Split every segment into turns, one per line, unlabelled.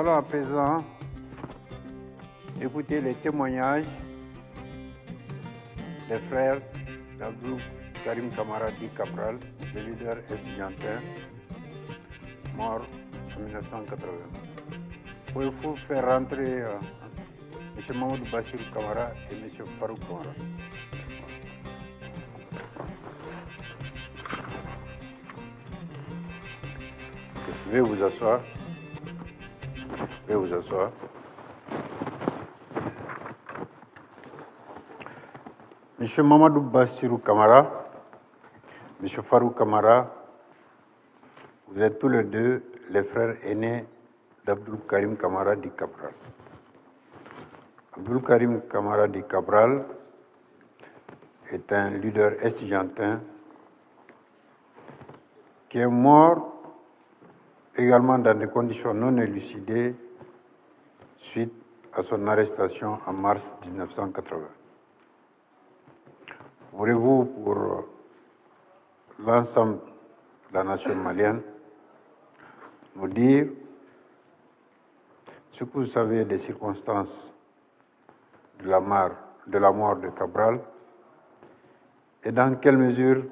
allons à présent écouter les témoignages des frères d'Abdou Karim Kamara Di Cabral, le leader estudiantin, mort en 1980. Pouvez-vous faire rentrer M. Mamadou Bassirou Kamara et M. Farouk Kamara? Veuillez vous asseoir. Veuillez vous asseoir. M. Mamadou Bassirou Kamara, M. Farouk Kamara, vous êtes tous les deux les frères aînés d'Abdou Karim Kamara Di Cabral. Abdou Karim Kamara Di Cabral est un leader estudiantin qui est mort également dans des conditions non élucidées suite à son arrestation en mars 1980. Voulez-vous, pour l'ensemble de la nation malienne, nous dire ce que vous savez des circonstances de la mort de Cabral et dans quelle mesure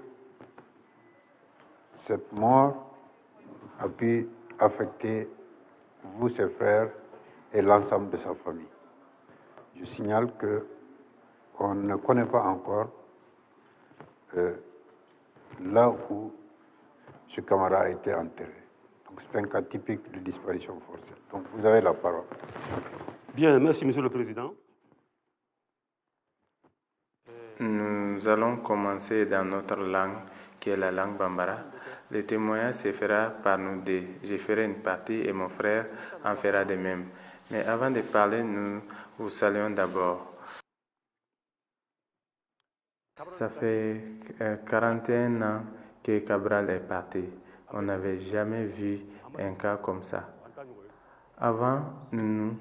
cette mort a pu affecter vous, ses frères, et l'ensemble de sa famille. Je signale qu'on ne connaît pas encore là où ce Kamara a été enterré. Donc c'est un cas typique de disparition forcée. Donc vous avez la parole.
Bien, merci Monsieur le Président.
Nous allons commencer dans notre langue, qui est la langue bambara. Le témoignage se fera par nous deux. Je ferai une partie et mon frère en fera de même. Mais avant de parler, nous vous saluons d'abord. Ça fait 41 ans que Cabral est parti. On n'avait jamais vu un cas comme ça. Avant, nous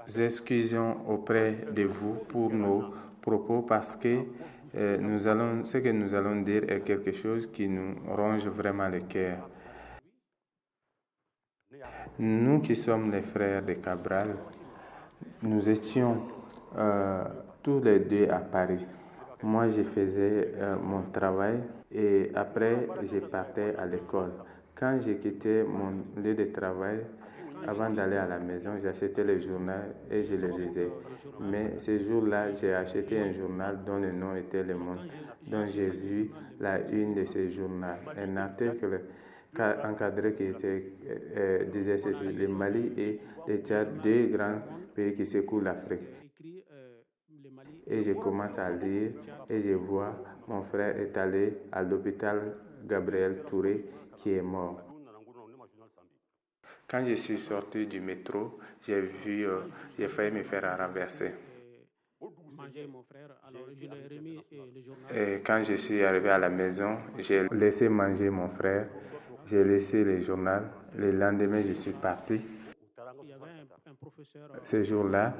nous excusions auprès de vous pour nos propos parce que ce que nous allons dire est quelque chose qui nous ronge vraiment le cœur. Nous qui sommes les frères de Cabral, nous étions tous les deux à Paris. Moi, je faisais mon travail et après, je partais à l'école. Quand j'ai quitté mon lieu de travail, avant d'aller à la maison, j'achetais le journal et je le lisais. Mais ce jour-là, j'ai acheté un journal dont le nom était Le Monde, dont j'ai vu la une de ce journal. Un article encadré qui disait ceci: le Mali et le Tchad, deux grands pays qui secouent l'Afrique. Et je commence à lire et je vois mon frère est allé à l'hôpital Gabriel Touré qui est mort. Quand je suis sorti du métro, j'ai failli me faire renverser. Et quand je suis arrivé à la maison, j'ai laissé manger mon frère, j'ai laissé le journal. Le lendemain, je suis parti. Ce jour-là,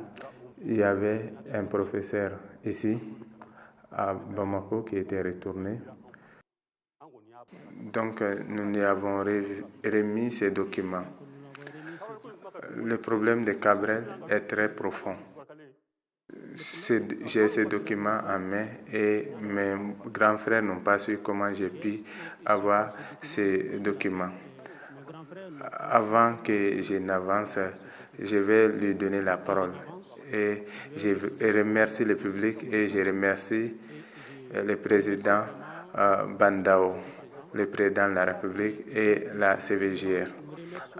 il y avait un professeur ici, à Bamako, qui était retourné. Donc, nous lui avons remis ces documents. Le problème de Cabral est très profond. J'ai ces documents en main et mes grands frères n'ont pas su comment j'ai pu avoir ces documents. Avant que je n'avance, je vais lui donner la parole. Et je remercie le public et je remercie le président Bandao, le président de la République et la CVJR.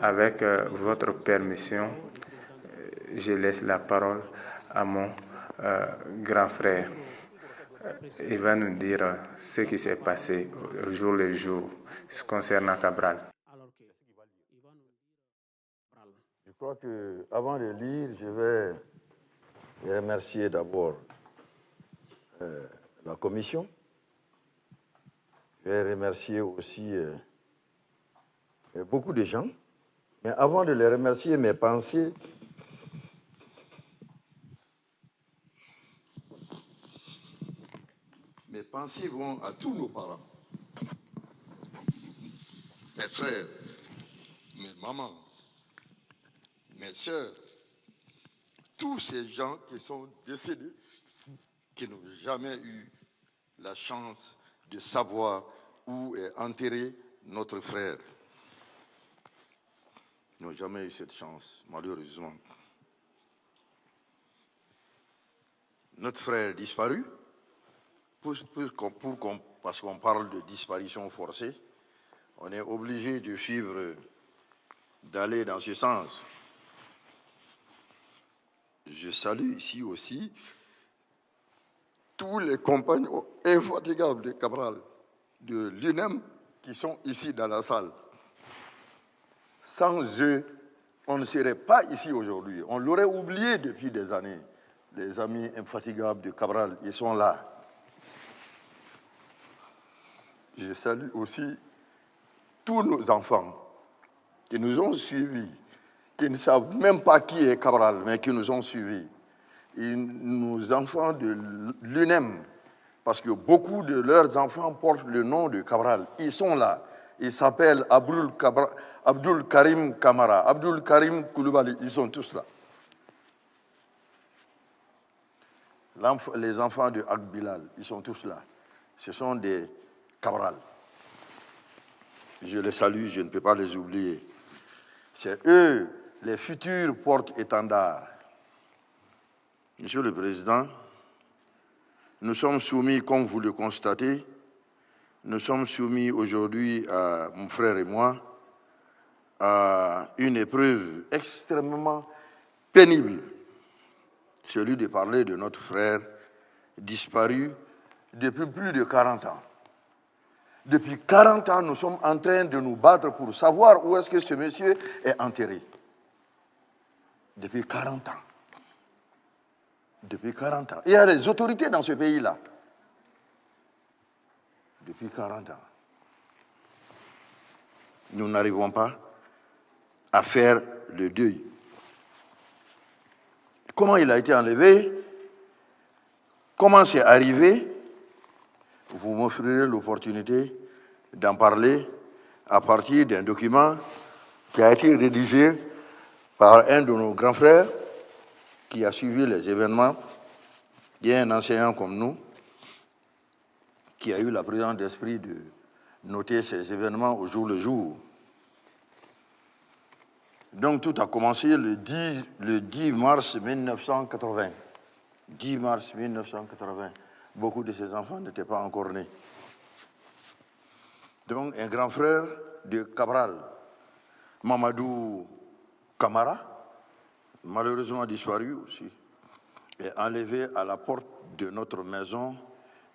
Avec votre permission, je laisse la parole à mon grand frère. Il va nous dire ce qui s'est passé au jour le jour concernant Cabral.
Je crois qu'avant de lire, je vais remercier d'abord la commission. Je vais remercier aussi beaucoup de gens. Mais avant de les remercier, mes pensées vont à tous nos parents, mes frères, mes mamans, mes sœurs, tous ces gens qui sont décédés, qui n'ont jamais eu la chance de savoir où est enterré notre frère. Ils n'ont jamais eu cette chance, malheureusement. Notre frère disparu, parce qu'on parle de disparition forcée, on est obligé de suivre, d'aller dans ce sens. Je salue ici aussi tous les compagnons infatigables de Cabral, de l'UNEM, qui sont ici dans la salle. Sans eux, on ne serait pas ici aujourd'hui. On l'aurait oublié depuis des années. Les amis infatigables de Cabral, ils sont là. Je salue aussi tous nos enfants qui nous ont suivis, qui ne savent même pas qui est Cabral, mais qui nous ont suivis. Et nos enfants de l'UNEM, parce que beaucoup de leurs enfants portent le nom de Cabral. Ils sont là. Ils s'appellent Abdul Karim Kamara, Abdul Karim Koulibaly. Ils sont tous là. Les enfants de Akbilal, ils sont tous là. Ce sont des Cabral. Je les salue, je ne peux pas les oublier. C'est eux, les futurs porte-étendards. Monsieur le Président, nous sommes soumis, comme vous le constatez, nous sommes soumis aujourd'hui, mon frère et moi, à une épreuve extrêmement pénible, celui de parler de notre frère disparu depuis plus de 40 ans. Depuis 40 ans, nous sommes en train de nous battre pour savoir où est-ce que ce monsieur est enterré. Depuis 40 ans. Depuis 40 ans. Il y a des autorités dans ce pays-là. Depuis 40 ans. Nous n'arrivons pas à faire le deuil. Comment il a été enlevé? Comment c'est arrivé? Vous m'offrirez l'opportunité d'en parler à partir d'un document qui a été rédigé par un de nos grands frères qui a suivi les événements, qui est un enseignant comme nous, qui a eu la présence d'esprit de noter ces événements au jour le jour. Donc tout a commencé le 10 mars 1980. 10 mars 1980. Beaucoup de ces enfants n'étaient pas encore nés. Donc un grand frère de Cabral, Mamadou Kamara, malheureusement disparu aussi, est enlevé à la porte de notre maison,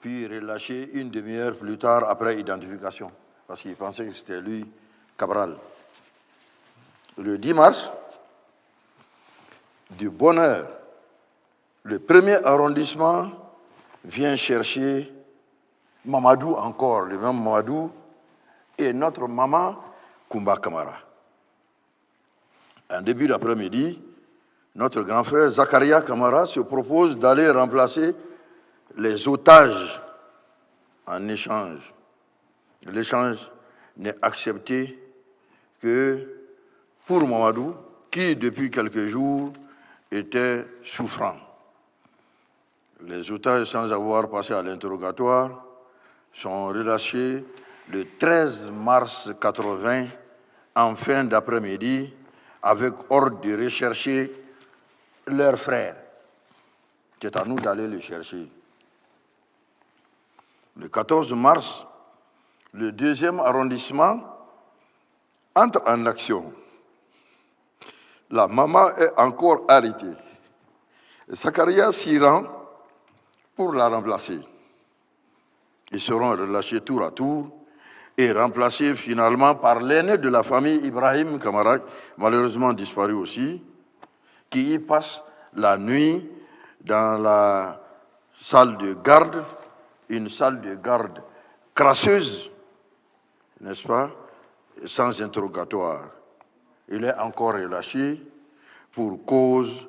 puis relâché une demi-heure plus tard après identification, parce qu'il pensait que c'était lui, Cabral. Le 10 mars, de bonne heure, le premier arrondissement vient chercher Mamadou encore, le même Mamadou, et notre maman, Koumba Kamara. En début d'après-midi, notre grand frère Zakaria Kamara se propose d'aller remplacer les otages en échange. L'échange n'est accepté que pour Mamadou, qui depuis quelques jours était souffrant. Les otages, sans avoir passé à l'interrogatoire, sont relâchés le 13 mars 80 en fin d'après-midi avec ordre de rechercher leur frère. C'est à nous d'aller le chercher. Le 14 mars, le 2e arrondissement entre en action. La maman est encore arrêtée. Zakaria s'y rend pour la remplacer. Ils seront relâchés tour à tour et remplacés finalement par l'aîné de la famille, Ibrahim Kamara, malheureusement disparu aussi, qui y passe la nuit dans la salle de garde, une salle de garde crasseuse, n'est-ce pas, sans interrogatoire. Il est encore relâché pour cause,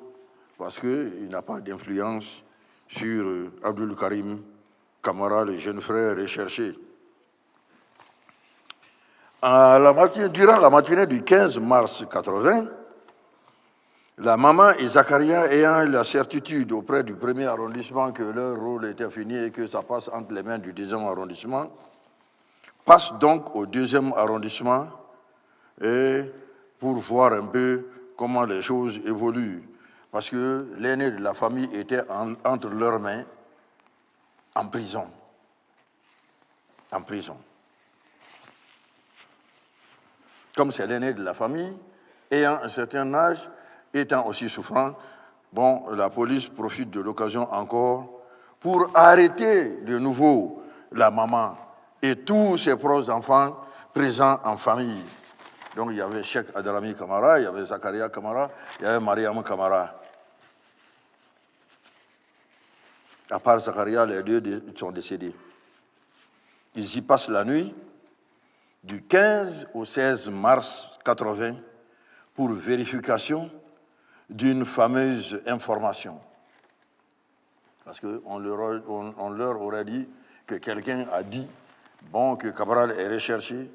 parce qu'il n'a pas d'influence sur Abdul Karim Kamara, le jeune frère recherché. Durant la matinée du 15 mars 80, La maman et Zakaria, ayant la certitude auprès du premier arrondissement que leur rôle était fini et que ça passe entre les mains du deuxième arrondissement, passent donc au deuxième arrondissement et pour voir un peu comment les choses évoluent. Parce que l'aîné de la famille était entre leurs mains en prison. En prison. Comme c'est l'aîné de la famille, ayant un certain âge, étant aussi souffrant, bon, la police profite de l'occasion encore pour arrêter de nouveau la maman et tous ses proches enfants présents en famille. Donc il y avait Cheikh Adrami Kamara, il y avait Zakaria Kamara, il y avait Mariam Kamara. À part Zakaria, les deux sont décédés. Ils y passent la nuit du 15 au 16 mars 80 pour vérification d'une fameuse information. Parce qu'on leur aurait dit que quelqu'un a dit, bon, que Cabral est recherché,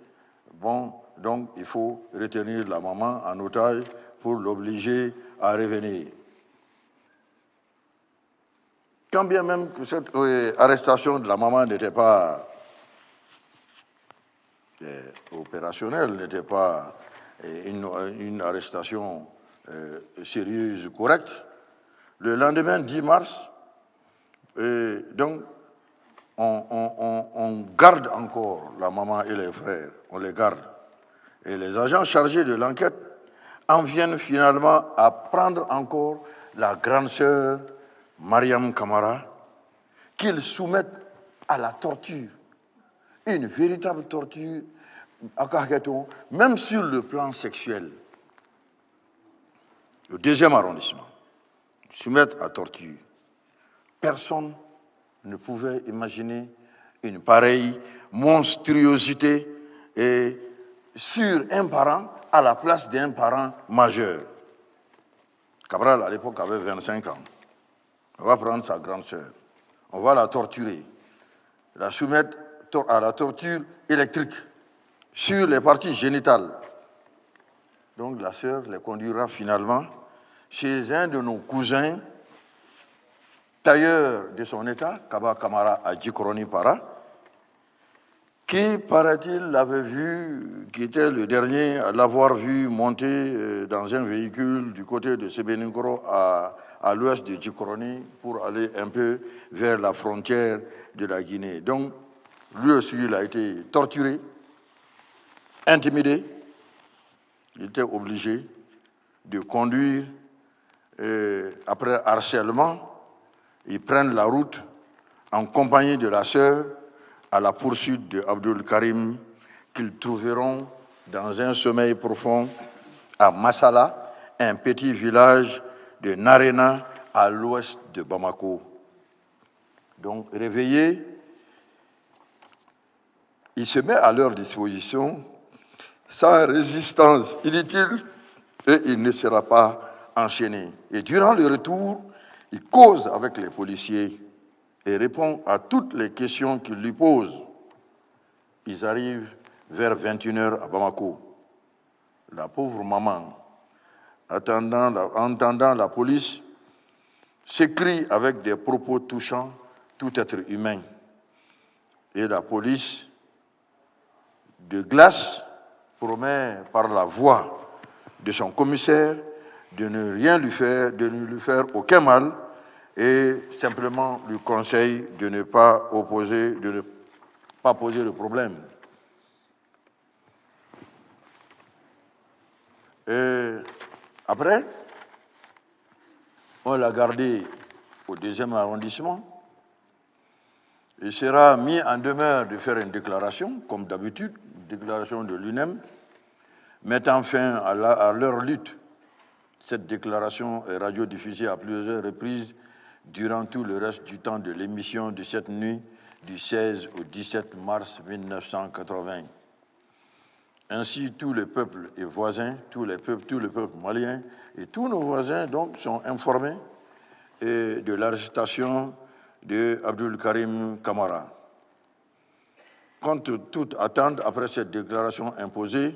bon, donc il faut retenir la maman en otage pour l'obliger à revenir. Quand bien même que cette arrestation de la maman n'était pas opérationnelle, n'était pas une arrestation sérieuse, correcte, le lendemain 10 mars, donc on garde encore la maman et les frères, on les garde. Et les agents chargés de l'enquête en viennent finalement à prendre encore la grande sœur Mariam Kamara, qu'ils soumettent à la torture, une véritable torture, même sur le plan sexuel. Le deuxième arrondissement, soumettre à torture. Personne ne pouvait imaginer une pareille monstruosité et sur un parent à la place d'un parent majeur. Cabral, à l'époque, avait 25 ans. On va prendre sa grande sœur. On va la torturer. La soumettre à la torture électrique sur les parties génitales. Donc la sœur les conduira finalement chez un de nos cousins, tailleur de son état, Kaba Kamara à Djikoroni Para, qui, paraît-il, l'avait vu, qui était le dernier à l'avoir vu monter dans un véhicule du côté de Sebeninkoro à l'ouest de Djikoroni pour aller un peu vers la frontière de la Guinée. Donc, lui aussi, il a été torturé, intimidé. Il était obligé de conduire, après harcèlement, ils prennent la route en compagnie de la sœur à la poursuite de Abdul Karim, qu'ils trouveront dans un sommeil profond à Massala, un petit village de Narena à l'ouest de Bamako. Donc, réveillé, il se met à leur disposition sans résistance inutile et il ne sera pas enchaîné. Et durant le retour, il cause avec les policiers et répond à toutes les questions qu'ils lui posent. Ils arrivent vers 21h à Bamako. La pauvre maman, entendant la police, s'écrie avec des propos touchants tout être humain. Et la police, de glace, promet par la voix de son commissaire de ne rien lui faire, de ne lui faire aucun mal, et simplement lui conseille de ne pas poser le problème. Et après, on l'a gardé au 2e arrondissement. Il sera mis en demeure de faire une déclaration, comme d'habitude, une déclaration de l'UNEM, mettant fin à leur lutte. Cette déclaration est radiodiffusée à plusieurs reprises durant tout le reste du temps de l'émission de cette nuit du 16 au 17 mars 1980. Ainsi, tous les peuples et voisins, tous les peuples maliens et tous nos voisins donc sont informés de l'arrestation de Abdul Karim Kamara. Contre toute attente, après cette déclaration imposée,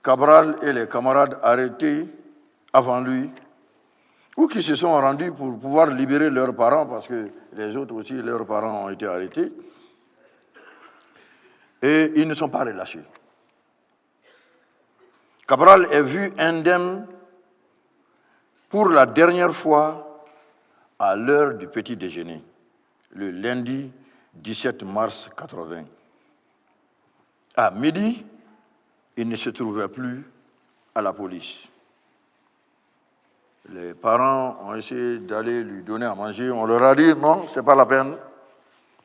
Cabral et les camarades arrêtés avant lui ou qui se sont rendus pour pouvoir libérer leurs parents, parce que les autres aussi, leurs parents ont été arrêtés, et ils ne sont pas relâchés. Cabral est vu indemne pour la dernière fois à l'heure du petit déjeuner, le lundi 17 mars 80. À midi, il ne se trouvait plus à la police. Les parents ont essayé d'aller lui donner à manger. On leur a dit non, ce n'est pas la peine.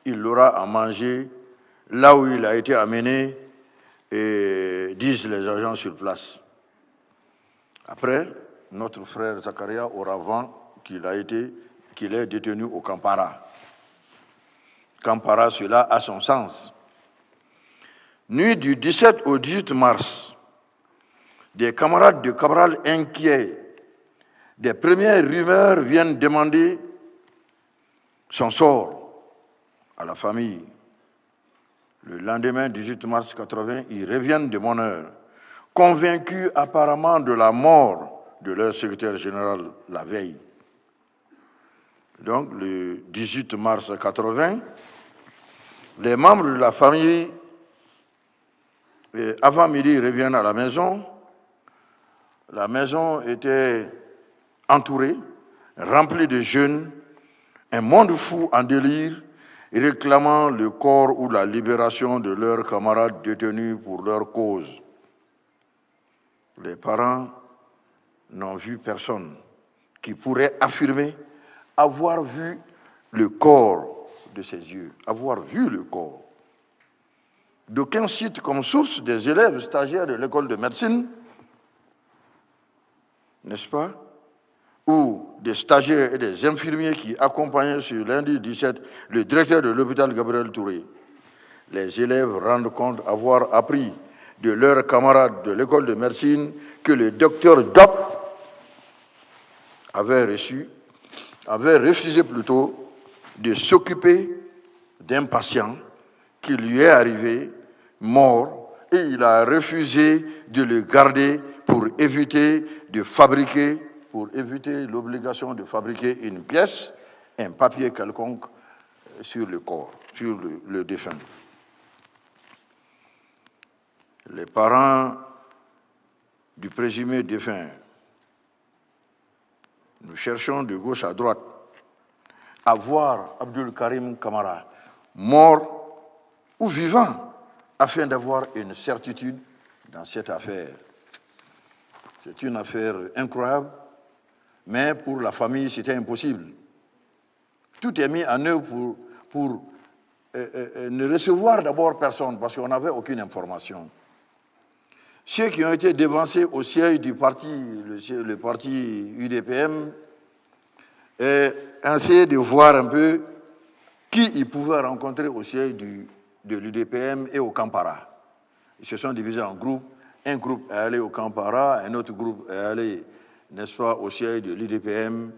Il aura à manger là où il a été amené, et disent les agents sur place. Après, notre frère Zakaria aura vent qu'il est détenu au Kampara. Kampara, cela a son sens. Nuit du 17 au 18 mars, des camarades de Cabral inquiets des premières rumeurs viennent demander son sort à la famille. Le lendemain 18 mars 80, ils reviennent de bonne heure, convaincus apparemment de la mort de leur secrétaire général la veille. Donc, le 18 mars 80, les membres de la famille, avant midi, reviennent à la maison. La maison était entourée, remplie de jeunes, un monde fou en délire, réclamant le corps ou la libération de leurs camarades détenus pour leur cause. Les parents n'ont vu personne qui pourrait affirmer avoir vu le corps de ses yeux, avoir vu le corps. D'aucuns citent comme source des élèves stagiaires de l'école de médecine, n'est-ce pas, ou des stagiaires et des infirmiers qui accompagnaient ce lundi 17 le directeur de l'hôpital Gabriel Touré. Les élèves rendent compte avoir appris de leurs camarades de l'école de médecine que le docteur Dop avait refusé plutôt de s'occuper d'un patient qui lui est arrivé mort, et il a refusé de le garder pour éviter l'obligation de fabriquer une pièce, un papier quelconque sur le corps, sur le défunt. Les parents du présumé défunt, nous cherchons de gauche à droite à voir Abdul Karim Camara mort ou vivant, afin d'avoir une certitude dans cette affaire. C'est une affaire incroyable, mais pour la famille, c'était impossible. Tout est mis en œuvre pour ne recevoir d'abord personne, parce qu'on n'avait aucune information. Ceux qui ont été dévancés au siège du parti, le parti UDPM, essayaient de voir un peu qui ils pouvaient rencontrer au siège de l'UDPM et au Kampara. Ils se sont divisés en groupes. Un groupe est allé au Kampara, un autre groupe est allé, n'est-ce pas, au siège de l'UDPM,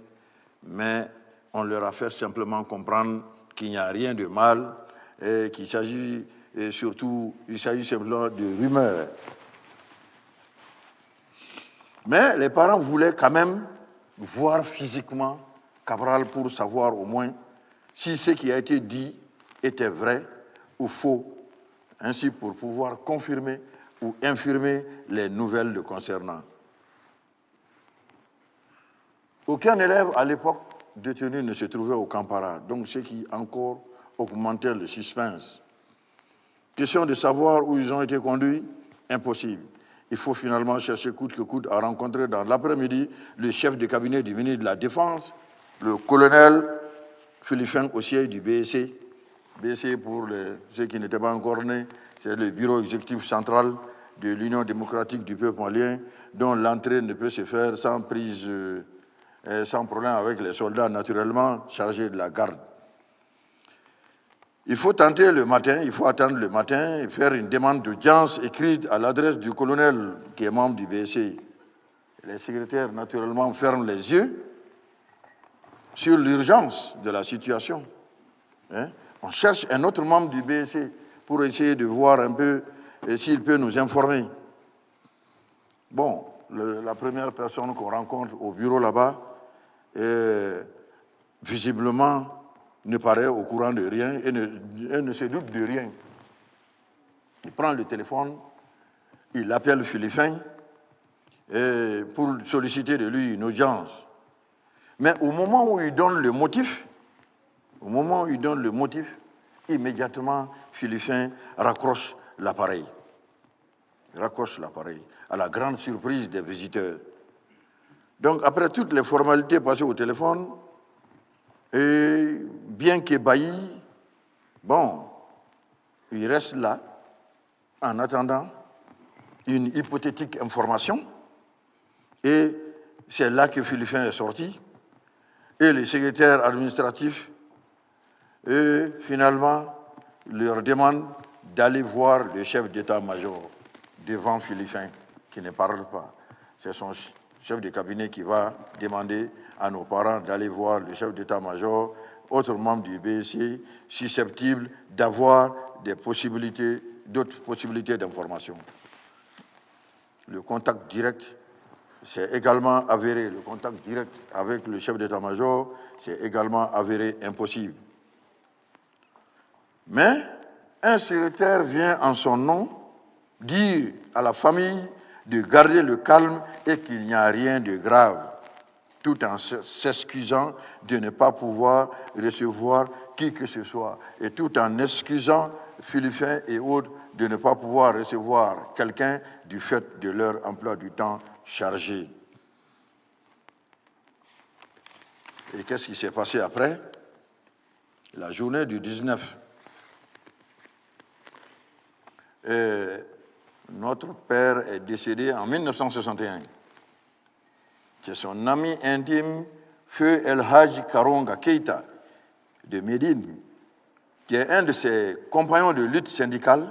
mais on leur a fait simplement comprendre qu'il n'y a rien de mal et qu'il s'agit simplement de rumeurs. Mais les parents voulaient quand même voir physiquement Cabral pour savoir au moins si ce qui a été dit était vrai ou faux, ainsi pour pouvoir confirmer ou infirmer les nouvelles le concernant. Aucun élève à l'époque détenu ne se trouvait au Kampara, donc ce qui encore augmentait le suspense. Question de savoir où ils ont été conduits, impossible. Il faut finalement chercher coûte que coûte à rencontrer dans l'après-midi le chef de cabinet du ministre de la Défense, le colonel Philippin au siège du BSC. BSC, pour ceux qui n'étaient pas encore nés, c'est le bureau exécutif central de l'Union démocratique du peuple malien, dont l'entrée ne peut se faire sans problème avec les soldats naturellement chargés de la garde. Il faut attendre le matin et faire une demande d'audience écrite à l'adresse du colonel qui est membre du BSC. Les secrétaires, naturellement, ferment les yeux sur l'urgence de la situation. On cherche un autre membre du BSC pour essayer de voir un peu s'il peut nous informer. Bon, la première personne qu'on rencontre au bureau là-bas, visiblement, ne paraît au courant de rien et ne se doute de rien. Il prend le téléphone, il appelle Philippin pour solliciter de lui une audience. Mais au moment où il donne le motif, immédiatement, Philippin raccroche l'appareil. À la grande surprise des visiteurs. Donc, après toutes les formalités passées au téléphone, et bien qu'ébahi, bon, il reste là, en attendant une hypothétique information, et c'est là que Philippin est sorti, et le secrétaire administratif, finalement, leur demande d'aller voir le chef d'état-major devant Philippin, qui ne parle pas. C'est son chef de cabinet qui va demander à nos parents d'aller voir le chef d'état-major, autre membre du BSC, susceptible d'avoir d'autres possibilités d'information. Le contact direct, c'est également avéré. Le contact direct avec le chef d'état-major, c'est également avéré impossible. Mais un secrétaire vient en son nom dire à la famille de garder le calme et qu'il n'y a rien de grave, tout en s'excusant de ne pas pouvoir recevoir qui que ce soit, et tout en excusant Philippin et autres de ne pas pouvoir recevoir quelqu'un du fait de leur emploi du temps chargé. Et qu'est-ce qui s'est passé après? La journée du 19. Notre père est décédé en 1961. C'est son ami intime, Feu El Hadj Karonga Keïta, de Médine, qui est un de ses compagnons de lutte syndicale,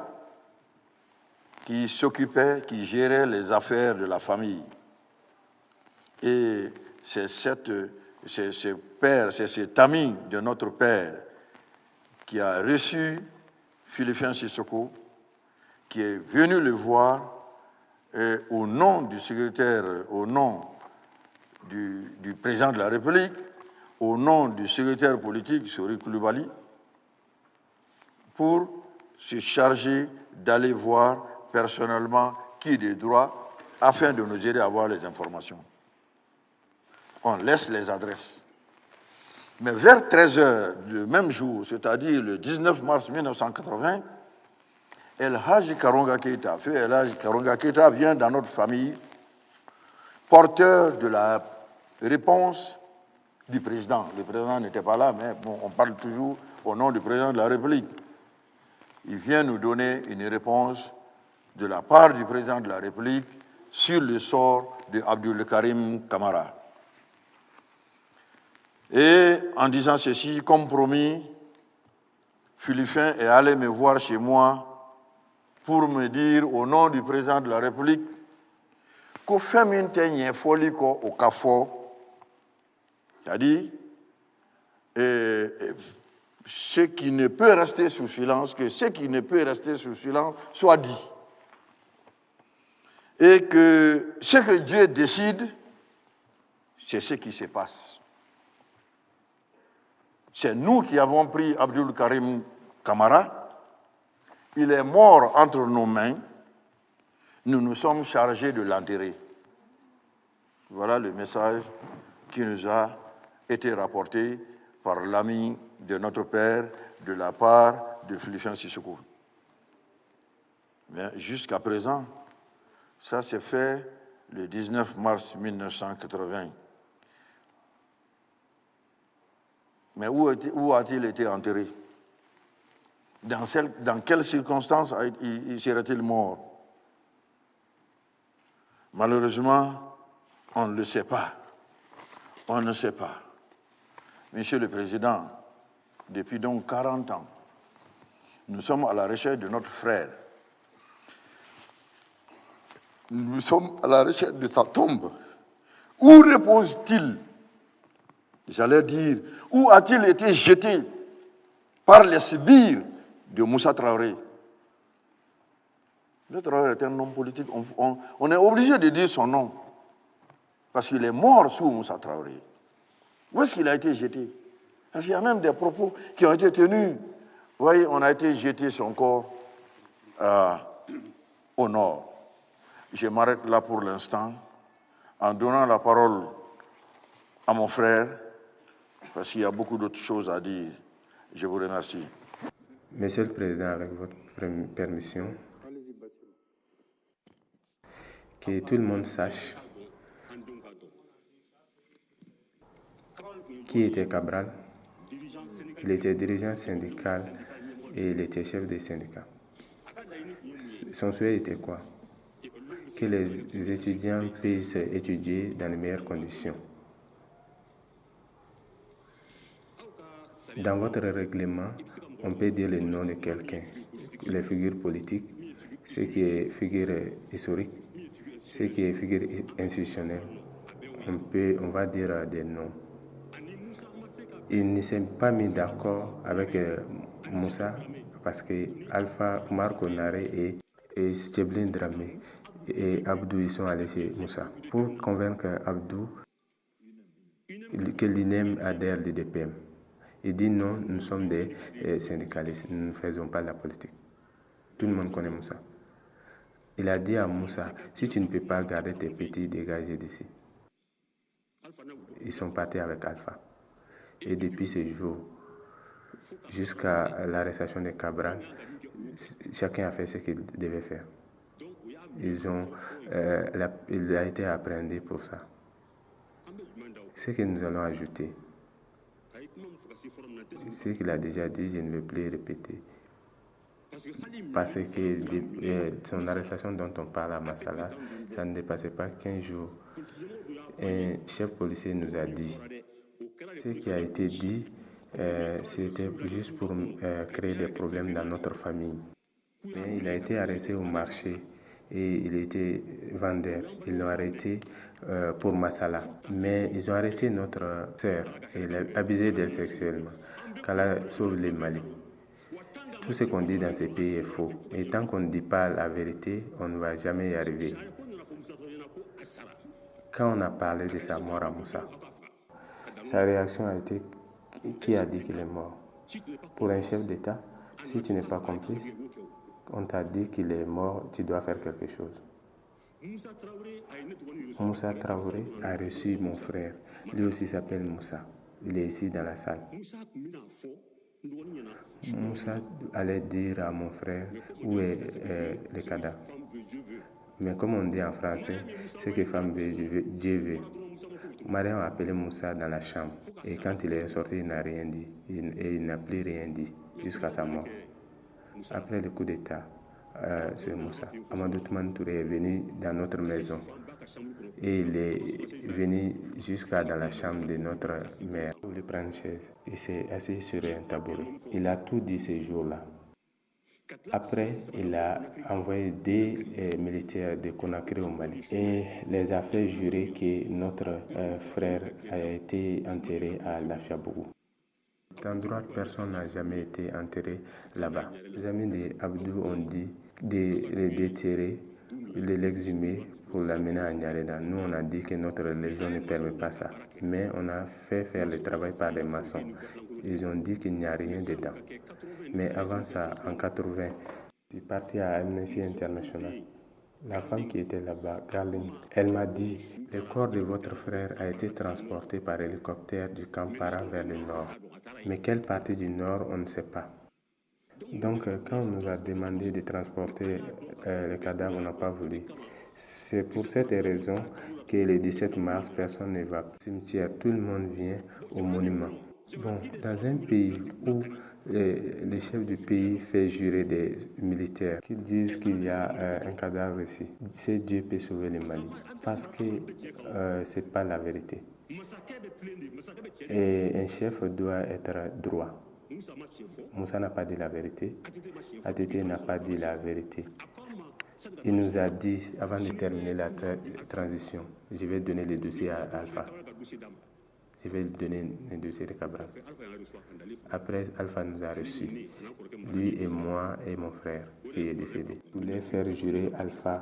qui gérait les affaires de la famille. Et c'est cet ami de notre père qui a reçu Philippin Sissoko, qui est venu le voir au nom du secrétaire, au nom du président de la République, au nom du secrétaire politique, Sori Koulibaly, pour se charger d'aller voir personnellement qui de droit afin de nous aider à avoir les informations. On laisse les adresses. Mais vers 13h le même jour, c'est-à-dire le 19 mars 1980, El Hadj Karonga Keïta, Feu El Hadj Karonga Keïta vient dans notre famille porteur de la réponse du président. Le président n'était pas là, mais bon, on parle toujours au nom du président de la République. Il vient nous donner une réponse de la part du président de la République sur le sort de Abdul Karim Camara. Et en disant ceci, comme promis, Philippin est allé me voir chez moi pour me dire au nom du président de la République qu'au féminin folie au CAFO, c'est-à-dire ce qui ne peut rester sous silence, que ce qui ne peut rester sous silence soit dit. Et que ce que Dieu décide, c'est ce qui se passe. C'est nous qui avons pris Abdul Karim Camara. Il est mort entre nos mains. Nous nous sommes chargés de l'enterrer. Voilà le message qui nous a été rapporté par l'ami de notre père de la part de Philippin Sissoko. Mais jusqu'à présent, ça s'est fait le 19 mars 1980. Mais où a-t-il été enterré? Dans quelles circonstances serait-il mort? Malheureusement, on ne le sait pas. On ne sait pas. Monsieur le Président, depuis donc 40 ans, nous sommes à la recherche de notre frère. Nous sommes à la recherche de sa tombe. Où repose-t-il? J'allais dire, où a-t-il été jeté par les sbires de Moussa Traoré? Moussa Traoré est un homme politique. On est obligé de dire son nom, parce qu'il est mort sous Moussa Traoré. Où est-ce qu'il a été jeté? Parce qu'il y a même des propos qui ont été tenus. Vous voyez, on a été jeté son corps au nord. Je m'arrête là pour l'instant en donnant la parole à mon frère, parce qu'il y a beaucoup d'autres choses à dire. Je vous remercie.
Monsieur le Président, avec votre permission, que tout le monde sache qui était Cabral. Il était dirigeant syndical et il était chef des syndicats. Son souhait était quoi? Que les étudiants puissent étudier dans les meilleures conditions. Dans votre règlement, on peut dire le nom de quelqu'un, les figures politiques, ce qui est figure historique, ce qui est figure institutionnelle. On va dire des noms. Il ne s'est pas mis d'accord avec Moussa parce que Alpha Omar Konaré et Stieblin Dramé et Abdou ils sont allés chez Moussa pour convaincre Abdou que l'INEM adhère à l'IDPM. Il dit non, nous sommes des syndicalistes, nous ne faisons pas de la politique. Tout le monde connaît Moussa. Il a dit à Moussa, si tu ne peux pas garder tes petits, dégagez d'ici. Ils sont partis avec Alpha. Et depuis ce jour, jusqu'à l'arrestation de Cabral, chacun a fait ce qu'il devait faire. Il a été appréhendé pour ça. Ce que nous allons ajouter, ce qu'il a déjà dit, je ne vais plus répéter. Parce que son arrestation dont on parle à Massala, ça ne dépassait pas 15 jours. Un chef policier nous a dit, ce qui a été dit, c'était juste pour créer des problèmes dans notre famille. Mais il a été arrêté au marché et il était vendeur. Ils l'ont arrêté pour Massala. Mais ils ont arrêté notre sœur et l'ont abusé d'elle sexuellement. Qu'Allah sauve les Mali. Tout ce qu'on dit dans ces pays est faux. Et tant qu'on ne dit pas la vérité, on ne va jamais y arriver. Quand on a parlé de sa mort à Moussa, sa réaction a été qui a dit qu'il est mort? Pour un chef d'État, si tu n'es pas complice, on t'a dit qu'il est mort, tu dois faire quelque chose. Moussa Traoré a reçu mon frère. Lui aussi s'appelle Moussa. Il est ici dans la salle. Moussa allait dire à mon frère où est le cadavre. Mais comme on dit en français, ce que femme veut, Dieu veut. Mariam a appelé Moussa dans la chambre. Et quand il est sorti, il n'a rien dit. Et il n'a plus rien dit jusqu'à sa mort. Après le coup d'État sur Moussa, Amadou Toumane Touré est venu dans notre maison. Et il est venu jusqu'à dans la chambre de notre mère. Il voulait prendre une chaise. Il s'est assis sur un tabouret. Il a tout dit ces jours-là. Après, il a envoyé des militaires de Conakry au Mali et les a fait jurer que notre frère a été enterré à Lafiabougou. D'endroit, personne n'a jamais été enterré là-bas. Les amis d'Abdou ont dit de le déterrer, de l'exhumer pour l'amener à Nyareda. Nous, on a dit que notre religion ne permet pas ça. Mais on a fait faire le travail par des maçons. Ils ont dit qu'il n'y a rien dedans. Mais avant ça, en 80, je suis parti à Amnesty International. La femme qui était là-bas, Garline, elle m'a dit, le corps de votre frère a été transporté par hélicoptère du Kampala vers le nord. Mais quelle partie du nord, on ne sait pas. Donc, quand on nous a demandé de transporter le cadavre, on n'a pas voulu. C'est pour cette raison que le 17 mars, personne ne va au cimetière. Tout le monde vient au monument. Bon, dans un pays où le chef du pays fait jurer des militaires qui disent qu'il y a un cadavre ici, c'est Dieu peut sauver le Mali. Parce que ce n'est pas la vérité. Et un chef doit être droit. Moussa n'a pas dit la vérité. ATT n'a pas dit la vérité. Il nous a dit, avant de terminer la transition, je vais donner le dossier à Alpha. Je vais lui donner le dossier de Cabral. Après, Alpha nous a reçus, lui et moi et mon frère qui est décédé. Je voulais faire jurer Alpha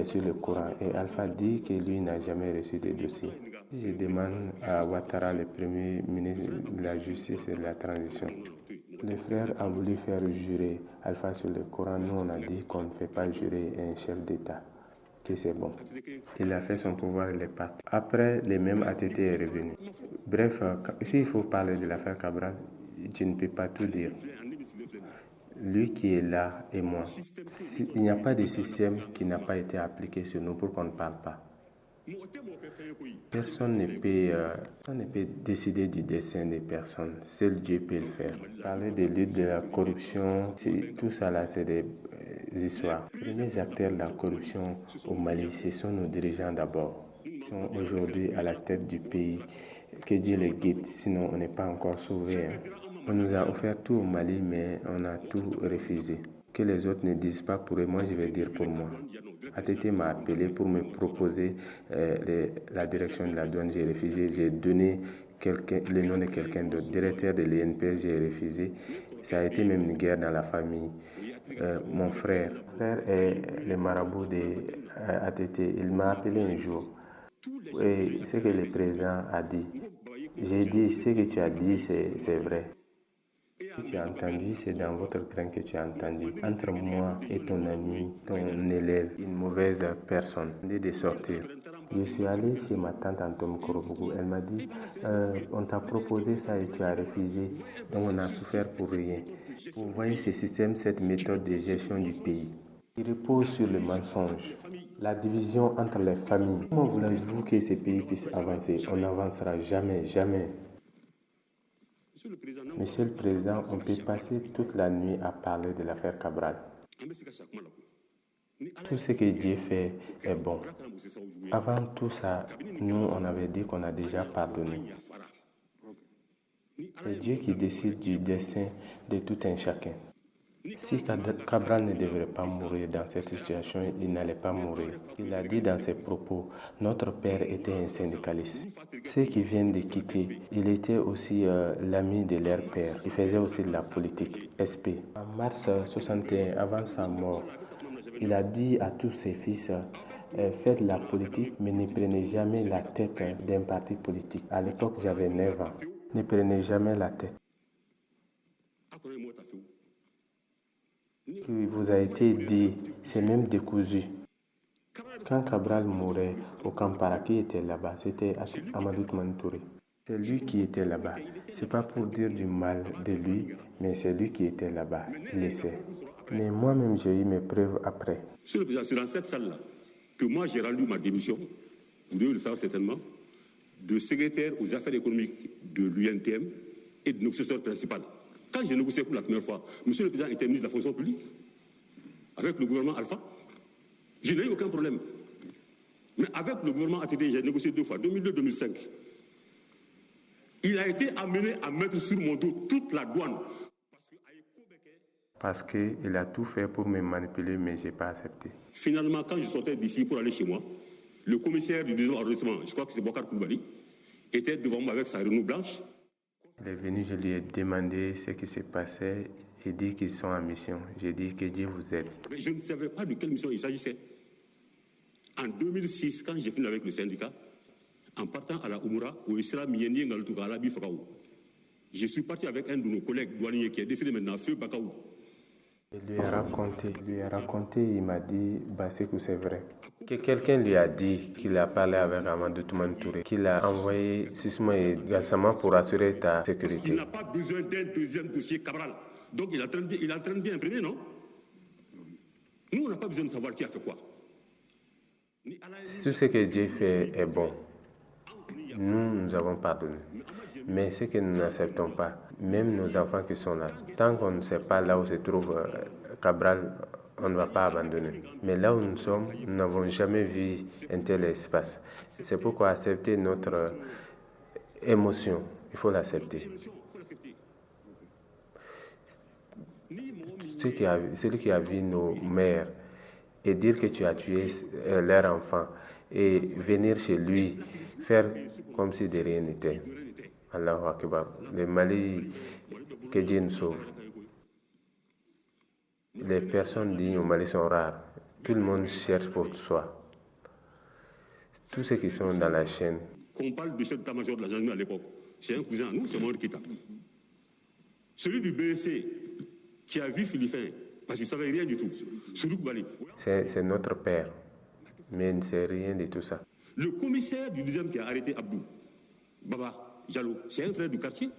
sur le Coran et Alpha dit que lui n'a jamais reçu de dossier. Je demande à Ouattara, le premier ministre de la Justice et de la Transition. Le frère a voulu faire jurer Alpha sur le Coran. Nous, on a dit qu'on ne fait pas jurer un chef d'État, que c'est bon. Il a fait son pouvoir, il est parti. Après, le même ATT est revenu. Bref, s'il faut parler de l'affaire Cabral, je ne peux pas tout dire. Lui qui est là et moi, il n'y a pas de système qui n'a pas été appliqué sur nous pour qu'on ne parle pas. Personne ne peut décider du destin des personnes. Seul Dieu peut le faire. Parler de lutte de la corruption, tout ça là, c'est des histoires. Les premiers acteurs de la corruption au Mali, ce sont nos dirigeants d'abord. Ils sont aujourd'hui à la tête du pays. Que Dieu les guide, sinon on n'est pas encore sauvés. On nous a offert tout au Mali, mais on a tout refusé. Que les autres ne disent pas pour eux, moi je vais dire pour moi. ATT m'a appelé pour me proposer la direction de la douane, j'ai refusé. J'ai donné le nom de quelqu'un d'autre, directeur de l'INPS, j'ai refusé. Ça a été même une guerre dans la famille. Mon frère est le marabout de ATT. Il m'a appelé un jour. Et ce que le président a dit, j'ai dit, ce que tu as dit, c'est vrai. Ce que tu as entendu, c'est dans votre grain que tu as entendu. Entre moi et ton ami, ton élève, une mauvaise personne, de sortir. Je suis allé chez ma tante Antome Korobougou. Elle m'a dit, on t'a proposé ça et tu as refusé. Donc on a souffert pour rien. Vous voyez ce système, cette méthode de gestion du pays, qui repose sur le mensonge, la division entre les familles. Comment voulez-vous que ce pays puisse avancer? On n'avancera jamais, jamais. Monsieur le Président, on peut passer toute la nuit à parler de l'affaire Cabral. Tout ce que Dieu fait est bon. Avant tout ça, nous, on avait dit qu'on a déjà pardonné. C'est Dieu qui décide du destin de tout un chacun. Si Cabral ne devrait pas mourir dans cette situation, il n'allait pas mourir. Il a dit dans ses propos, notre père était un syndicaliste. Ceux qui viennent de quitter, il était aussi l'ami de leur père. Il faisait aussi de la politique, SP. En mars 61, avant sa mort, il a dit à tous ses fils, faites de la politique, mais ne prenez jamais la tête d'un parti politique. À l'époque, j'avais 9 ans. Ne prenez jamais la tête. Qui vous a été dit, c'est même décousu. Quand Cabral mourait au Kampala, qui était là-bas? C'était Amadou Toumani. C'est lui qui était là-bas. C'est pas pour dire du mal de lui, mais c'est lui qui était là-bas. Il le sait. Mais moi-même, j'ai eu mes preuves après.
Monsieur le Président, c'est dans cette salle-là que moi j'ai rendu ma démission, vous devez le savoir certainement, de secrétaire aux affaires économiques de l'UNTM et de négociateur principal. Quand j'ai négocié pour la première fois, Monsieur le Président était ministre de la fonction publique, avec le gouvernement Alpha, je n'ai eu aucun problème. Mais avec le gouvernement ATT, j'ai négocié 2 fois, 2002-2005. Il a été amené à mettre sur mon dos toute la douane.
Parce qu'il a tout fait pour me manipuler, mais je n'ai pas accepté.
Finalement, quand je sortais d'ici pour aller chez moi, le commissaire du 2e arrondissement, je crois que c'est Bokar Koulibaly, était devant moi avec sa Renault blanche.
Il est venu, je lui ai demandé ce qui s'est passé. Il dit qu'ils sont en mission. J'ai dit que Dieu vous aide.
Mais je ne savais pas de quelle mission il s'agissait. En 2006, quand j'ai fini avec le syndicat, en partant à la Oumoura, au Isra Miendi Ngalutuka, à la Bifakaou, je suis parti avec un de nos collègues douaniers qui est décédé maintenant, Feu Bakaou.
Je lui ai raconté, il m'a dit, Basekou, c'est vrai. Que quelqu'un lui a dit qu'il a parlé avec Amadou Toumani Touré, qu'il a envoyé Sisma et Gassama pour assurer ta sécurité.
Il n'a pas besoin d'un deuxième dossier Cabral. Donc il est en train de bien imprimer, non? Nous, on n'a pas besoin de savoir qui a fait quoi.
Tout ce que Dieu fait est bon. Nous avons pardonné. Mais ce que nous n'acceptons pas, même nos enfants qui sont là, tant qu'on ne sait pas là où se trouve Cabral, on ne va pas abandonner. Mais là où nous sommes, nous n'avons jamais vu un tel espace. C'est pourquoi accepter notre émotion, il faut l'accepter. Celui qui a vu nos mères et dire que tu as tué leur enfant et venir chez lui, faire comme si de rien n'était. Allahu Akbar. Le Mali, que Dieu nous sauve. Les personnes dignes au Mali sont rares. Tout le monde cherche pour soi. Tous ceux qui sont dans la chaîne.
Qu'on parle du chef d'état-major de la gendarmerie à l'époque, c'est un cousin à nous, c'est Mohamed Kita. Celui du BSC qui a vu Philippin, parce qu'il ne savait rien du tout, Sourouk Bali.
C'est notre père, mais il ne sait rien de tout ça.
Le commissaire du 10e qui a arrêté Abdou, Baba Diallo, c'est un frère du quartier.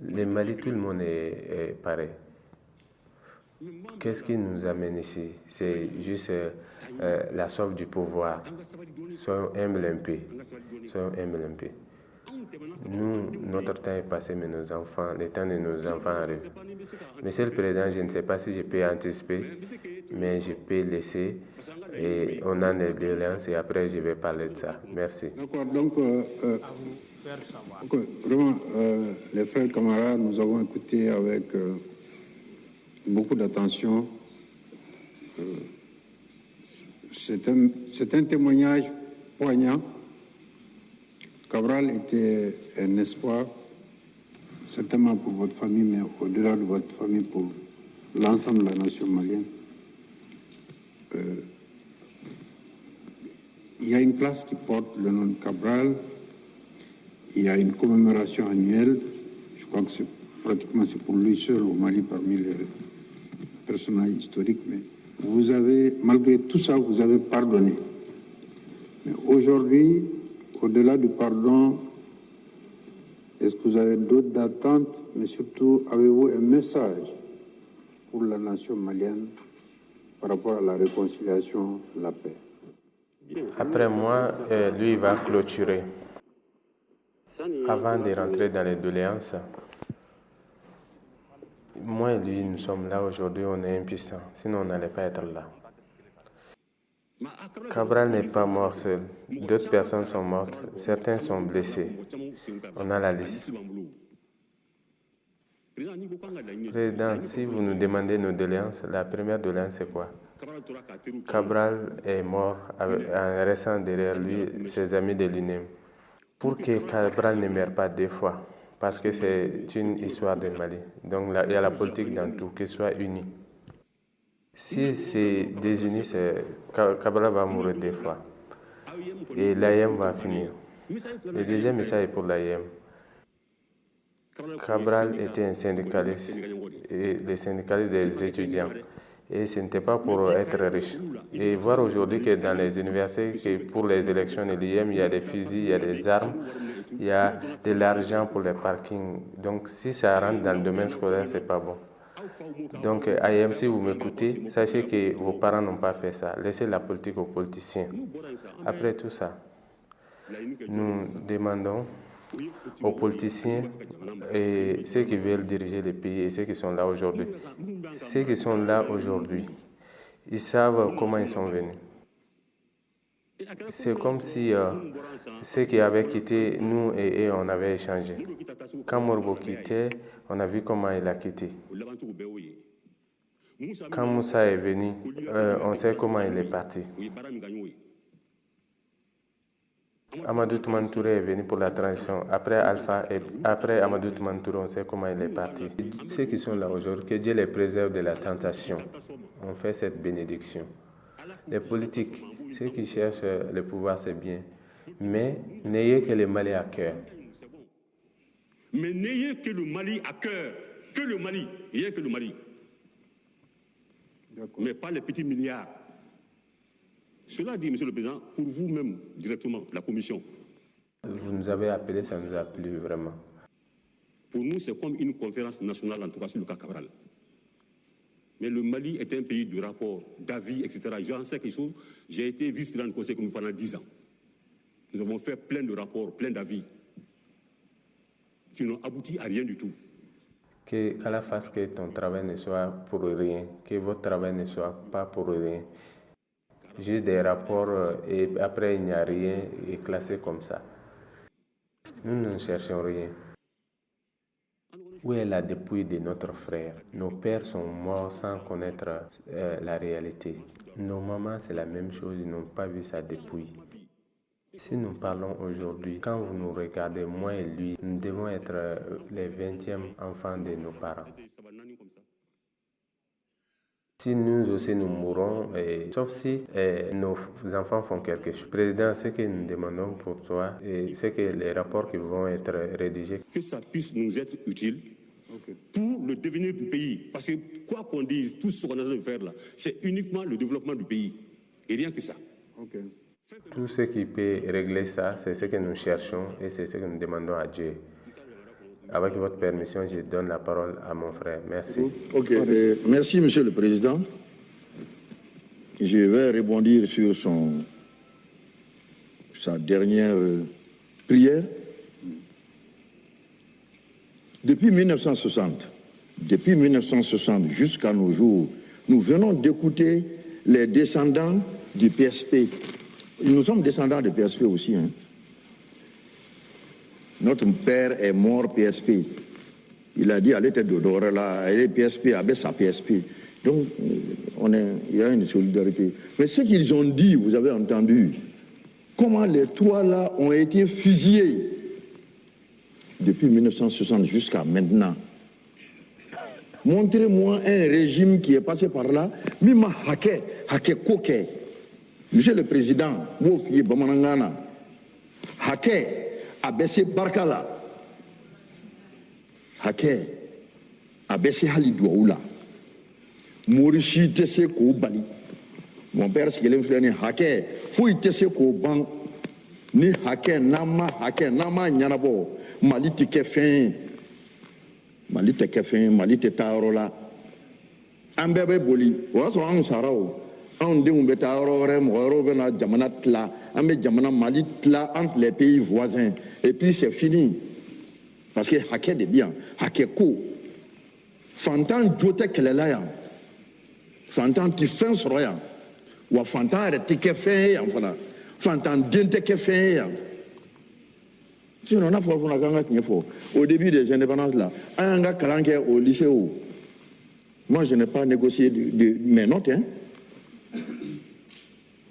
Le Mali, tout le monde est pareil. Qu'est-ce qui nous amène ici? C'est juste la soif du pouvoir. Soyons humbles un peu. Soyons humbles un peu. Nous, notre temps est passé, mais nos enfants, le temps de nos enfants arrive. Monsieur le Président, je ne sais pas si je peux anticiper, mais je peux laisser et on a des doléances et après je vais parler de ça. Merci.
D'accord, donc vraiment, les frères camarades, nous avons écouté avec beaucoup d'attention. C'est un témoignage poignant. Cabral était un espoir, certainement pour votre famille, mais au-delà de votre famille, pour l'ensemble de la nation malienne. Il y a une place qui porte le nom de Cabral. Il y a une commémoration annuelle. Je crois que c'est pour lui seul au Mali parmi les personnages historiques. Mais vous avez, malgré tout ça, vous avez pardonné. Mais aujourd'hui, au-delà du pardon, est-ce que vous avez d'autres attentes, mais surtout, avez-vous un message pour la nation malienne par rapport à la réconciliation, la paix?
Après moi, lui, il va clôturer. Avant de rentrer dans les doléances, moi et lui, nous sommes là aujourd'hui, on est impuissants, sinon on n'allait pas être là. Cabral n'est pas mort seul. D'autres personnes sont mortes. Certains sont blessés. On a la liste. Président, si vous nous demandez nos doléances, la première doléance, c'est quoi? Cabral est mort en restant derrière lui ses amis de l'UNEM. Pour que Cabral ne meure pas deux fois, parce que c'est une histoire de Mali. Donc là, il y a la politique dans tout, qu'il soit uni. Si c'est désuni, Cabral va mourir deux fois. Et l'AIM va finir. Le deuxième message est pour l'AIM. Cabral était un syndicaliste, et le syndicaliste des étudiants. Et ce n'était pas pour être riche. Et voir aujourd'hui que dans les universités, que pour les élections de l'IM, il y a des fusils, il y a des armes, il y a de l'argent pour les parkings. Donc si ça rentre dans le domaine scolaire, c'est pas bon. Donc, IM, si vous m'écoutez, sachez que vos parents n'ont pas fait ça. Laissez la politique aux politiciens. Après tout ça, nous demandons aux politiciens et ceux qui veulent diriger le pays et ceux qui sont là aujourd'hui. Ceux qui sont là aujourd'hui, ils savent comment ils sont venus. C'est comme si ceux qui avaient quitté, nous et eux, on avait échangé. Quand Morbo quittait, on a vu comment il a quitté. Quand Moussa est venu, on sait comment il est parti. Amadou Toumane Touré est venu pour la transition. Après Alpha et après Amadou Toumane Touré, on sait comment il est parti. Ceux qui sont là aujourd'hui, que Dieu les préserve de la tentation. On fait cette bénédiction. Les politiques, ceux qui cherchent le pouvoir, c'est bien. Mais n'ayez que le Mali à cœur.
Mais n'ayez que le Mali à cœur. Que le Mali, rien que le Mali. Mais pas les petits milliards. Cela dit, Monsieur le Président, pour vous-même, directement, la Commission.
Vous nous avez appelé, ça nous a plu vraiment.
Pour nous, c'est comme une conférence nationale, en tout cas sur le cas Cabral. Mais le Mali est un pays de rapport, d'avis, etc. J'en sais quelque chose. J'ai été vice-président du Conseil économique pendant 10 ans. Nous avons fait plein de rapports, plein d'avis qui n'ont abouti à rien du tout.
Qu'à la face que ton travail ne soit pour rien, que votre travail ne soit pas pour rien. Juste des rapports et après il n'y a rien et classé comme ça. Nous ne cherchons rien. Où est la dépouille de notre frère? Nos pères sont morts sans connaître la réalité. Nos mamans, c'est la même chose, ils n'ont pas vu sa dépouille. Si nous parlons aujourd'hui, quand vous nous regardez, moi et lui, nous devons être les 20e enfants de nos parents. Si nous aussi nous mourons, sauf si nos enfants font quelque chose. Président, ce que nous demandons pour toi, c'est que les rapports qui vont être rédigés,
que ça puisse nous être utile pour le devenir du pays. Parce que quoi qu'on dise, tout ce qu'on est en train de faire là, c'est uniquement le développement du pays. Et rien que ça.
Tout ce qui peut régler ça, c'est ce que nous cherchons et c'est ce que nous demandons à Dieu. Avec votre permission, je donne la parole à mon frère. Merci.
Merci, Monsieur le Président. Je vais rebondir sur sa dernière prière. Depuis 1960 jusqu'à nos jours, nous venons d'écouter les descendants du PSP. Nous sommes descendants du PSP aussi. Notre père est mort PSP. Il a dit, allez tête de d'or là, allez PSP, avec sa PSP. Donc, il y a une solidarité. Mais ce qu'ils ont dit, vous avez entendu, comment les trois là ont été fusillés depuis 1960 jusqu'à maintenant. Montrez-moi un régime qui est passé par là, Mima Hake Koke. Monsieur le Président, Wofi Bamanangana, Hake, Abesse Barkala, Hake, Abesse Halidouaoula, Maurici Tesse Koubali. Mon père, ce qu'il influence, Hake, Fouille Tesse Kouban, ni Hake Nama, Nyanabo, Malite Kefin, Malite Tarola, Ambebe Boli, Oaso Ansarao. On dit on Jamana Mali entre les pays voisins. Et puis c'est fini. Parce que Hake de bien, Hake ko. Fantan Jote Kelelaya. Fantan Tifin Soroya. Ou Fantan Retike Fin, Fantan Dente Fin. Si on a fait au début des indépendances là, un gars calanqué au lycée où. Moi je n'ai pas négocié mes notes,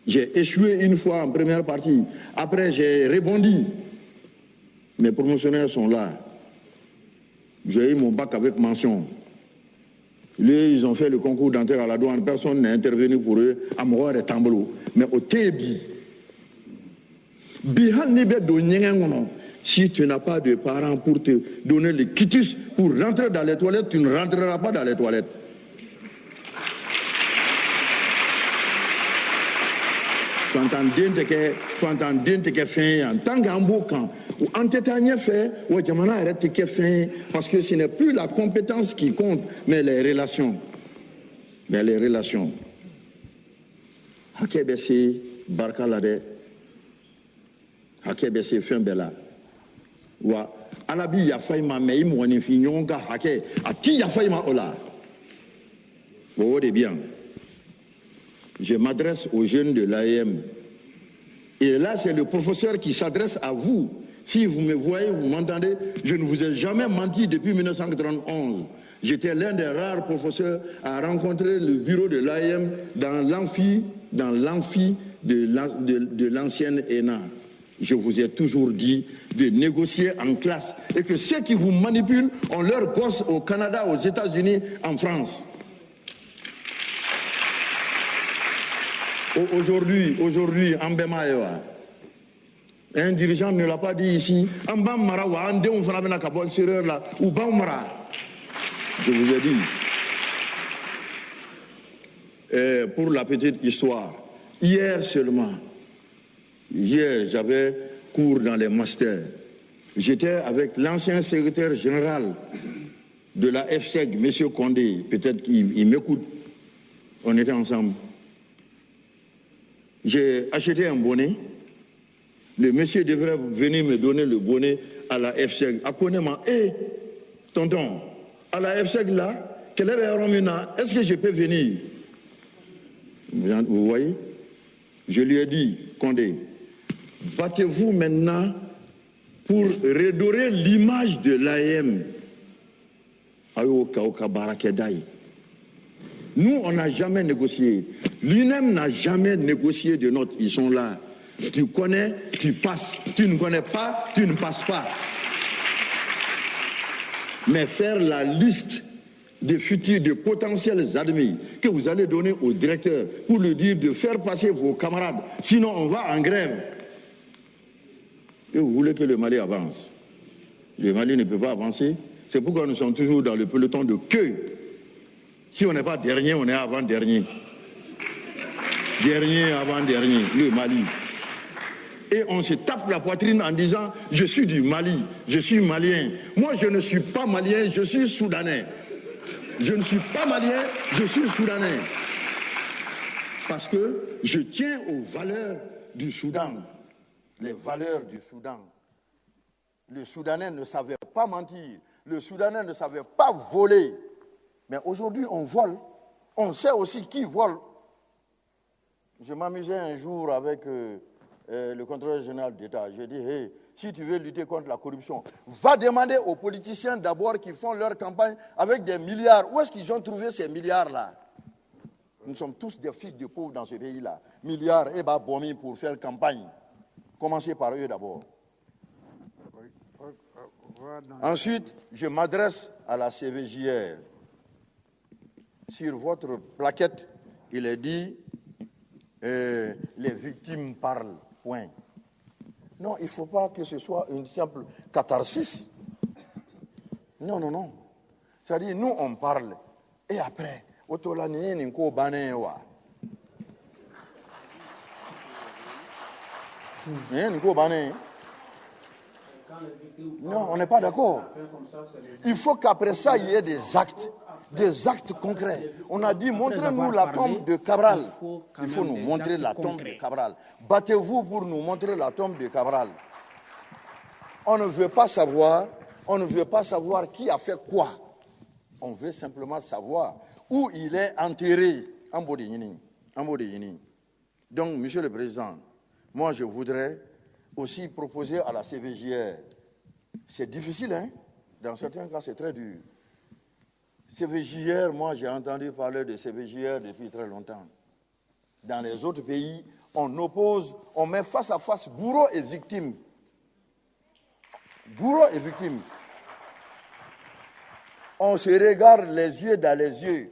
J'ai échoué une fois en première partie. Après, j'ai rebondi. Mes promotionnaires sont là. J'ai eu mon bac avec mention. Ils ont fait le concours d'entrée à la douane. Personne n'est intervenu pour eux. À Mouar et Tambolo. Mais au Tébi, si tu n'as pas de parents pour te donner le quitus pour rentrer dans les toilettes, tu ne rentreras pas dans les toilettes. Parce que ce n'est plus la compétence qui compte, mais les relations. Hakebesi Barkalade, Hakebesi Fembela. Wa Alabi Yafaima Meim Wanifinyonga Hake, Ati Yafaima Ola. Vous voyez bien. Je m'adresse aux jeunes de l'AEM. Et là, c'est le professeur qui s'adresse à vous. Si vous me voyez, vous m'entendez, je ne vous ai jamais menti depuis 1991. J'étais l'un des rares professeurs à rencontrer le bureau de l'AEM dans l'amphi de l'ancienne ENA. Je vous ai toujours dit de négocier en classe et que ceux qui vous manipulent ont leurs gosses au Canada, aux États-Unis, en France. Aujourd'hui, en Bemaïwa, un dirigeant ne l'a pas dit ici, en Bamara, ou en Déon Fanabena Kabol Sireur là, ou Bamara. Je vous ai dit. Et pour la petite histoire, hier j'avais cours dans les masters. J'étais avec l'ancien secrétaire général de la FSEG, M. Condé, peut-être qu'il m'écoute. On était ensemble. J'ai acheté un bonnet. Le monsieur devrait venir me donner le bonnet à la FSEG. À Konema, tonton, à la FSEG là, est-ce que je peux venir? Vous voyez? Je lui ai dit, Condé, battez-vous maintenant pour redorer l'image de l'AM. Nous, on n'a jamais négocié. L'UNEM n'a jamais négocié de notes. Ils sont là. Tu connais, tu passes. Tu ne connais pas, tu ne passes pas. Mais faire la liste des futurs, de potentiels admis que vous allez donner au directeur pour lui dire de faire passer vos camarades, sinon on va en grève. Et vous voulez que le Mali avance. Le Mali ne peut pas avancer. C'est pourquoi nous sommes toujours dans le peloton de queue. Si on n'est pas dernier, on est avant-dernier. Dernier, avant-dernier, le Mali. Et on se tape la poitrine en disant « Je suis du Mali, je suis malien ». Moi, je ne suis pas malien, je suis soudanais. Je ne suis pas malien, je suis soudanais. Parce que je tiens aux valeurs du Soudan. Les valeurs du Soudan. Le Soudanais ne savait pas mentir. Le Soudanais ne savait pas voler. Mais aujourd'hui, on vole. On sait aussi qui vole. Je m'amusais un jour avec le contrôleur général d'État. Je dis, hey, si tu veux lutter contre la corruption, va demander aux politiciens d'abord qui font leur campagne avec des milliards. Où est-ce qu'ils ont trouvé ces milliards-là? Nous sommes tous des fils de pauvres dans ce pays-là. Milliards, et bah, bomi pour faire campagne. Commencez par eux d'abord. Ensuite, je m'adresse à la CVJR. Sur votre plaquette, il est dit les victimes parlent, point. Non, il ne faut pas que ce soit une simple catharsis. Non, non, non. C'est-à-dire, nous, on parle. Et après, non, on n'est pas d'accord. Il faut qu'après ça, il y ait des actes concrets. On a dit, montrez-nous la tombe de Cabral. Il faut nous montrer la tombe de Cabral. Battez-vous pour nous montrer la tombe de Cabral. On ne veut pas savoir qui a fait quoi. On veut simplement savoir où il est enterré en Bodéini. Donc, Monsieur le Président, moi je voudrais aussi proposer à la CVJR, c'est difficile, hein? Dans certains cas c'est très dur. CVJR, moi j'ai entendu parler de CVJR depuis très longtemps. Dans les autres pays, on oppose, on met face à face bourreau et victime. Bourreau et victime. On se regarde les yeux dans les yeux.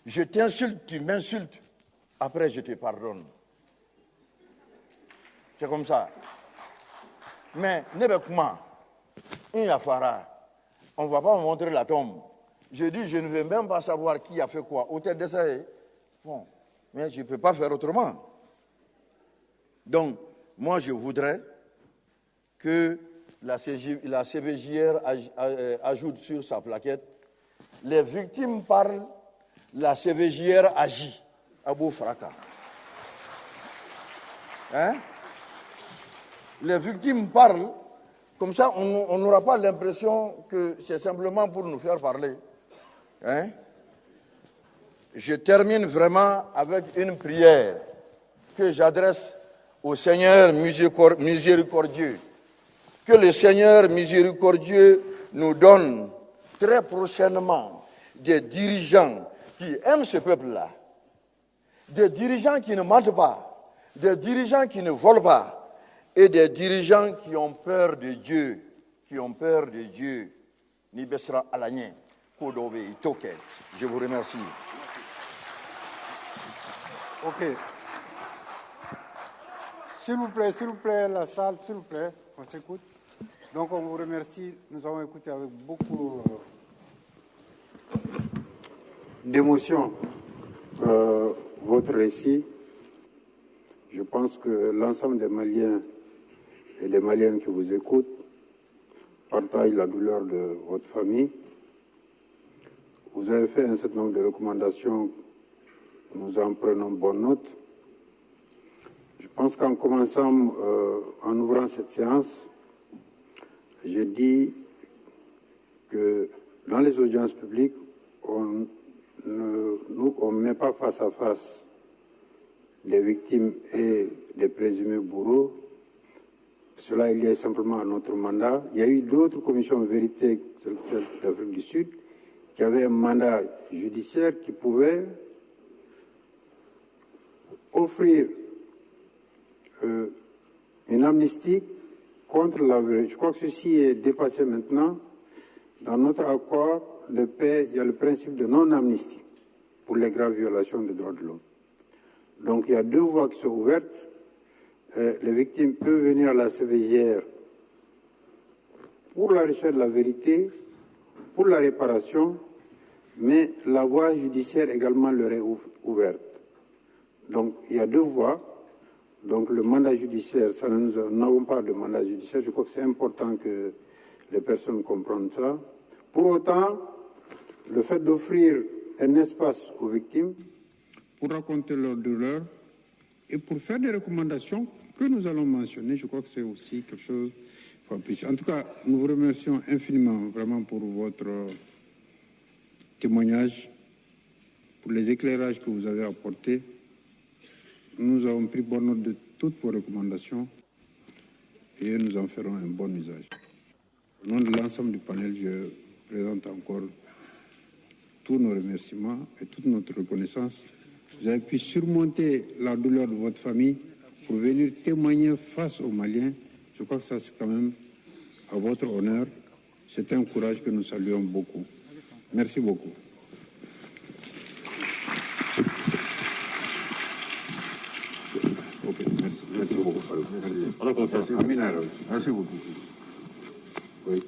Je t'insulte, tu m'insultes. Après, je te pardonne. C'est comme ça. Mais, Nebekuma, on ne va pas me montrer la tombe. Je dis, je ne veux même pas savoir qui a fait quoi. Au tête de ça, bon, mais je ne peux pas faire autrement. Donc, moi, je voudrais que la CVJR ajoute sur sa plaquette, les victimes parlent, la CVJR agit. Abou Fraka. Hein? Les victimes parlent, comme ça on n'aura pas l'impression que c'est simplement pour nous faire parler. Hein? Je termine vraiment avec une prière que j'adresse au Seigneur miséricordieux. Que le Seigneur miséricordieux nous donne très prochainement des dirigeants qui aiment ce peuple-là, des dirigeants qui ne mentent pas, des dirigeants qui ne volent pas, et des dirigeants qui ont peur de Dieu, Nibesra Alagné, Kodobe Itoke. Je vous remercie.
Ok. S'il vous plaît, la salle, s'il vous plaît, on s'écoute. Donc on vous remercie, nous avons écouté avec beaucoup d'émotion votre récit. Je pense que l'ensemble des Maliens et des Maliennes qui vous écoutent partagent la douleur de votre famille. Vous avez fait un certain nombre de recommandations, nous en prenons bonne note. Je pense qu'en commençant, en ouvrant cette séance, j'ai dit que dans les audiences publiques, on ne met pas face à face des victimes et des présumés bourreaux. Cela il y a simplement à notre mandat. Il y a eu d'autres commissions vérité, celle d'Afrique du Sud, qui avaient un mandat judiciaire qui pouvait offrir une amnistie contre la vérité. Je crois que ceci est dépassé maintenant. Dans notre accord, de paix, il y a le principe de non-amnistie pour les graves violations des droits de l'homme. Donc il y a deux voies qui sont ouvertes. Les victimes peuvent venir à la CVJR pour la recherche de la vérité, pour la réparation, mais la voie judiciaire également leur est ouverte. Donc il y a deux voies. Donc le mandat judiciaire, ça, nous n'avons pas de mandat judiciaire. Je crois que c'est important que les personnes comprennent ça. Pour autant, le fait d'offrir un espace aux victimes
pour raconter leur douleur et pour faire des recommandations que nous allons mentionner, je crois que c'est aussi quelque chose faut apprécier. En tout cas, nous vous remercions infiniment vraiment pour votre témoignage, pour les éclairages que vous avez apportés. Nous avons pris bonne note de toutes vos recommandations et nous en ferons un bon usage. Au nom de l'ensemble du panel, je présente encore tous nos remerciements et toute notre reconnaissance. Vous avez pu surmonter la douleur de votre famille pour venir témoigner face aux Maliens. Je crois que ça, c'est quand même à votre honneur. C'est un courage que nous saluons beaucoup. Merci beaucoup. Ok, merci beaucoup. Merci beaucoup.
Merci beaucoup.
Oui.